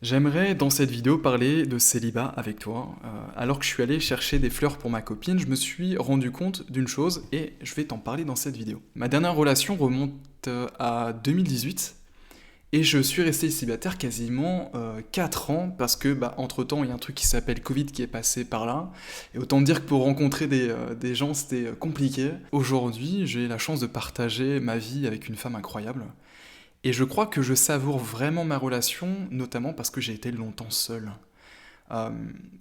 J'aimerais dans cette vidéo parler de célibat avec toi. Alors que je suis allé chercher des fleurs pour ma copine, je me suis rendu compte d'une chose et je vais t'en parler dans cette vidéo. Ma dernière relation remonte à 2018 et je suis resté célibataire quasiment 4 ans parce que entre-temps il y a un truc qui s'appelle Covid qui est passé par là. Et autant dire que pour rencontrer des gens c'était compliqué. Aujourd'hui j'ai la chance de partager ma vie avec une femme incroyable. Et je crois que je savoure vraiment ma relation, notamment parce que j'ai été longtemps seul. Euh,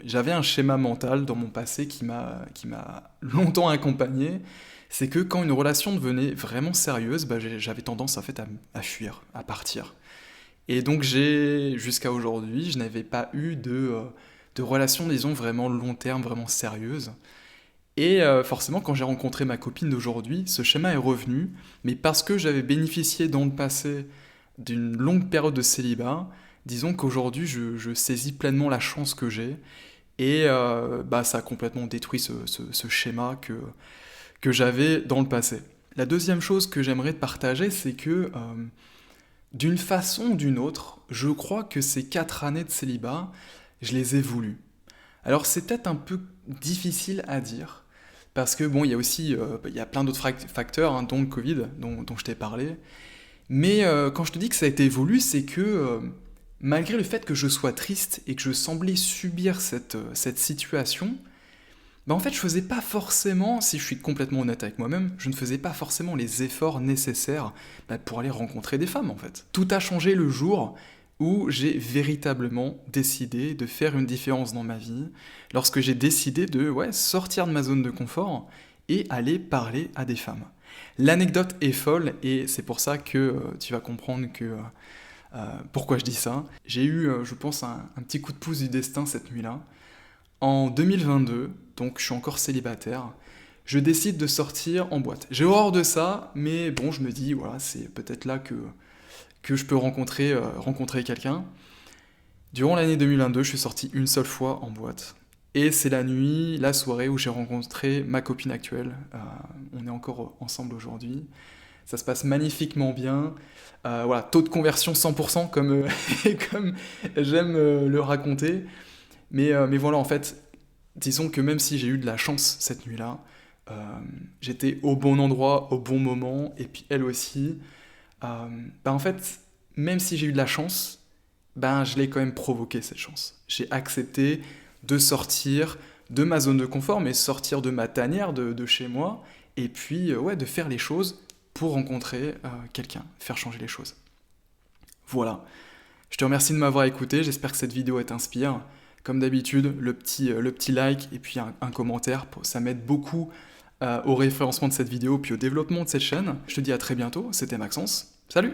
J'avais un schéma mental dans mon passé qui m'a longtemps accompagné. C'est que quand une relation devenait vraiment sérieuse, j'avais tendance en fait à fuir, à partir. Et donc jusqu'à aujourd'hui, je n'avais pas eu de relation, disons, vraiment long terme, vraiment sérieuse. Et forcément, quand j'ai rencontré ma copine d'aujourd'hui, ce schéma est revenu, mais parce que j'avais bénéficié dans le passé d'une longue période de célibat, disons qu'aujourd'hui, je saisis pleinement la chance que j'ai, et ça a complètement détruit ce schéma que j'avais dans le passé. La deuxième chose que j'aimerais te partager, c'est que d'une façon ou d'une autre, je crois que ces 4 années de célibat, je les ai voulues. Alors c'est peut-être un peu difficile à dire, parce que bon, il y a aussi il y a plein d'autres facteurs, hein, dont le Covid, dont je t'ai parlé. Mais quand je te dis que ça a été voulu, c'est que malgré le fait que je sois triste et que je semblais subir cette situation, en fait je faisais pas forcément, si je suis complètement honnête avec moi-même, je ne faisais pas forcément les efforts nécessaires pour aller rencontrer des femmes en fait. Tout a changé le jour où j'ai véritablement décidé de faire une différence dans ma vie, lorsque j'ai décidé de sortir de ma zone de confort et aller parler à des femmes. L'anecdote est folle et c'est pour ça que tu vas comprendre pourquoi je dis ça. J'ai eu, je pense, un petit coup de pouce du destin cette nuit-là. En 2022, donc je suis encore célibataire, je décide de sortir en boîte. J'ai horreur de ça, mais bon, je me dis, voilà, c'est peut-être là que je peux rencontrer quelqu'un. Durant l'année 2022, je suis sorti une seule fois en boîte. Et c'est la soirée où j'ai rencontré ma copine actuelle. On est encore ensemble aujourd'hui. Ça se passe magnifiquement bien. Voilà, taux de conversion 100% comme j'aime le raconter. Mais voilà, en fait, disons que même si j'ai eu de la chance cette nuit-là, euh, j'étais au bon endroit, au bon moment, et puis elle aussi. En fait, même si j'ai eu de la chance, je l'ai quand même provoqué cette chance. J'ai accepté de sortir de ma zone de confort, mais sortir de ma tanière, de chez moi, et puis de faire les choses pour rencontrer quelqu'un, faire changer les choses. Voilà. Je te remercie de m'avoir écouté, j'espère que cette vidéo t'inspire. Comme d'habitude, le petit like et puis un commentaire, ça m'aide beaucoup au référencement de cette vidéo puis au développement de cette chaîne. Je te dis à très bientôt, c'était Maxence. Salut!